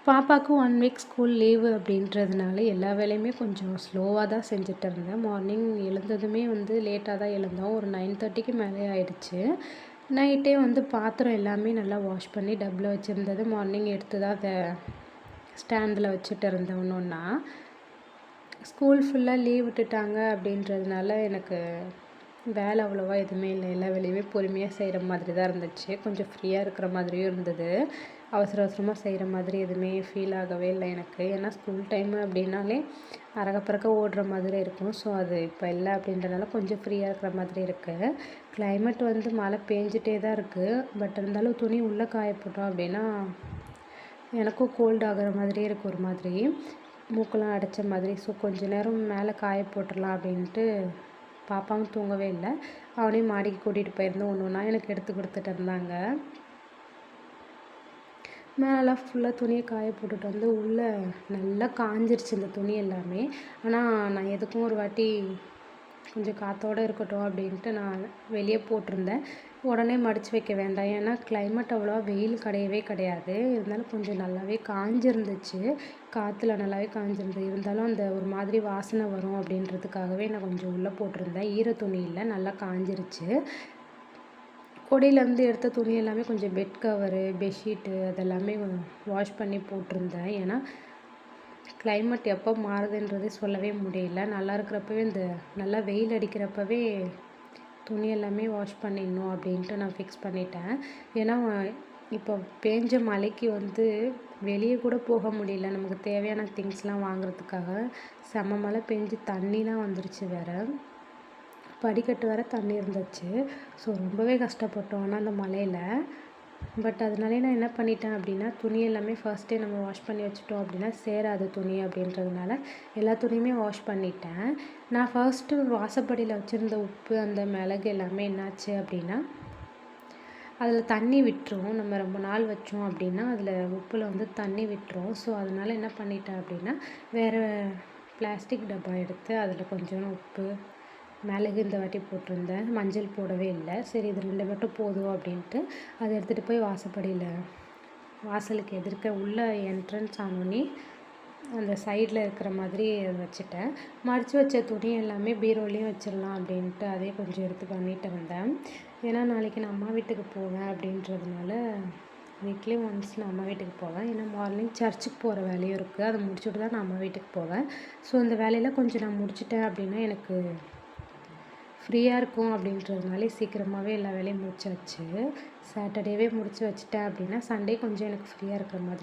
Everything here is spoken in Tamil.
பாப்பாவுக்கு 1 வீக் ஸ்கூல் லீவு அப்படின்றதுனால எல்லா வேலையுமே கொஞ்சம் ஸ்லோவாக தான் செஞ்சுட்டு இருந்தேன். மார்னிங் எழுந்ததுமே லேட்டாக தான் எழுந்தோம். ஒரு 9:30க்கு மேலே ஆயிடுச்சு. நைட்டே பாத்திரம் எல்லாமே நல்லா வாஷ் பண்ணி டப்பில் வச்சுருந்தது மார்னிங் எடுத்து தான் அதை ஸ்டாண்டில் வச்சுட்டு இருந்தேன் ஒன்று ஒன்றா. ஸ்கூல் ஃபுல்லாக லீவ் விட்டுட்டாங்க அப்படின்றதுனால எனக்கு வேலை அவ்வளோவா எதுவுமே இல்லை. எல்லா வேலையுமே பொறுமையாக செய்கிற மாதிரி தான் இருந்துச்சு. கொஞ்சம் ஃப்ரீயாக இருக்கிற மாதிரியும் இருந்தது. அவசர அவசரமாக செய்கிற மாதிரி எதுவுமே ஃபீல் ஆகவே இல்லை எனக்கு. ஏன்னா ஸ்கூல் டைமு அப்படின்னாலே அறக்க ஓடுற மாதிரி இருக்கும். ஸோ அது இப்போ இல்லை அப்படின்றனால கொஞ்சம் ஃப்ரீயாக இருக்கிற மாதிரி இருக்குது. கிளைமேட் மழை பெஞ்சிட்டே தான் இருக்குது. பட் இருந்தாலும் துணி உள்ளே காய போட்டோம் அப்படின்னா எனக்கும் கோல்டு ஆகிற மாதிரியே இருக்குது, ஒரு மாதிரி மூக்கெல்லாம் அடைச்ச மாதிரி. ஸோ கொஞ்சம் நேரம் மேலே காய போட்டுடலாம் அப்படின்ட்டு பாப்பாவும் தூங்கவே இல்லை. அவனையும் மாடிக்கு கூட்டிகிட்டு போயிருந்தோம். ஒன்று ஒன்றா எனக்கு எடுத்து கொடுத்துட்டு இருந்தாங்க. மேலெலாம் ஃபுல்லாக துணியை காய போட்டுட்டு உள்ளே நல்லா காஞ்சிருச்சு இந்த துணி எல்லாமே. ஆனால் நான் எதுக்கும் ஒரு வாட்டி கொஞ்சம் காற்றோடு இருக்கட்டும் அப்படின்ட்டு நான் வெளியே போட்டிருந்தேன். உடனே மடித்து வைக்க வேண்டாம், ஏன்னா கிளைமேட் அவ்வளோவா வெயில் கிடையாது. இருந்தாலும் கொஞ்சம் நல்லாவே காஞ்சிருந்துச்சு. காற்றுல நல்லாவே காஞ்சிருந்தது. இருந்தாலும் அந்த ஒரு மாதிரி வாசனை வரும் அப்படின்றதுக்காகவே நான் கொஞ்சம் உள்ளே போட்டிருந்தேன். ஈர துணி இல்லை, நல்லா காஞ்சிருச்சு. கொடியிலேருந்து எடுத்த துணி எல்லாமே கொஞ்சம் பெட் கவரு, பெட்ஷீட்டு அதெல்லாமே வாஷ் பண்ணி போட்டிருந்தேன். ஏன்னா கிளைமேட் எப்போ மாறுதுன்றதே சொல்லவே முடியல. நல்லா இருக்கிறப்பவே நல்லா வெயில் அடிக்கிறப்பவே துணி எல்லாமே வாஷ் பண்ணிடணும் அப்படின்ட்டு நான் ஃபிக்ஸ் பண்ணிட்டேன். ஏன்னா இப்போ பேஞ்ச மழைக்கு வெளியே கூட போக முடியல. நமக்கு தேவையான திங்ஸ்லாம் வாங்குறதுக்காக செம மழை பெஞ்சு தண்ணிலாம் வந்துருச்சு வேறு. படிக்கட்டு வர தண்ணி இருந்துச்சு. ஸோ ரொம்பவே கஷ்டப்பட்டோம் ஆனால் அந்த மழையில். பட் அதனாலே நான் என்ன பண்ணிட்டேன் அப்படின்னா, துணி எல்லாமே ஃபர்ஸ்ட்டே நம்ம வாஷ் பண்ணி வச்சுட்டோம் அப்படின்னா சேராது துணி அப்படின்றதுனால எல்லா துணியுமே வாஷ் பண்ணிட்டேன். நான் ஃபர்ஸ்ட்டு வாசப்படியில் வச்சுருந்த உப்பு, அந்த மிளகு எல்லாமே என்னாச்சு அப்படின்னா அதில் தண்ணி விட்டுரும். நம்ம ரொம்ப நாள் வச்சோம் அப்படின்னா அதில் உப்பில் தண்ணி விட்டுரும். ஸோ அதனால் என்ன பண்ணிட்டேன் அப்படின்னா, வேறு பிளாஸ்டிக் டப்பா எடுத்து அதில் கொஞ்சம் உப்பு, மிளகு இந்த வாட்டி போட்டிருந்தேன். மஞ்சள் போடவே இல்லை. சரி இது 2 மட்டும் போதும் அப்படின்ட்டு அதை எடுத்துகிட்டு போய் வாசலுக்கு எதிர்க்க உள்ள என்ட்ரன்ஸ் ஆனோடனே அந்த சைடில் இருக்கிற மாதிரி அதை வச்சுட்டேன். மடித்து வச்ச துணி எல்லாமே பீரோலையும் வச்சிடலாம் அப்படின்ட்டு அதே கொஞ்சம் எடுத்து பண்ணிட்டு இருந்தேன். ஏன்னா நாளைக்கு நான் அம்மா வீட்டுக்கு போவேன் அப்படின்றதுனால வீக்லி ஒன்ஸ் நான் அம்மா வீட்டுக்கு போவேன். ஏன்னா மார்னிங் சர்ச்சுக்கு போகிற வேலையும் இருக்குது. அதை முடிச்சுட்டு தான் நான் அம்மா வீட்டுக்கு போவேன். ஸோ இந்த வேலையில் கொஞ்சம் நான் முடிச்சிட்டேன் அப்படின்னா எனக்கு ஃப்ரீயாக இருக்கும் அப்படின்றதுனாலே சீக்கிரமாகவே எல்லா வேலையும் முடிச்சாச்சு. சாட்டர்டேவே முடித்து வச்சுட்டேன் அப்படின்னா சண்டே கொஞ்சம் எனக்கு ஃப்ரீயாக இருக்கிற மாதிரி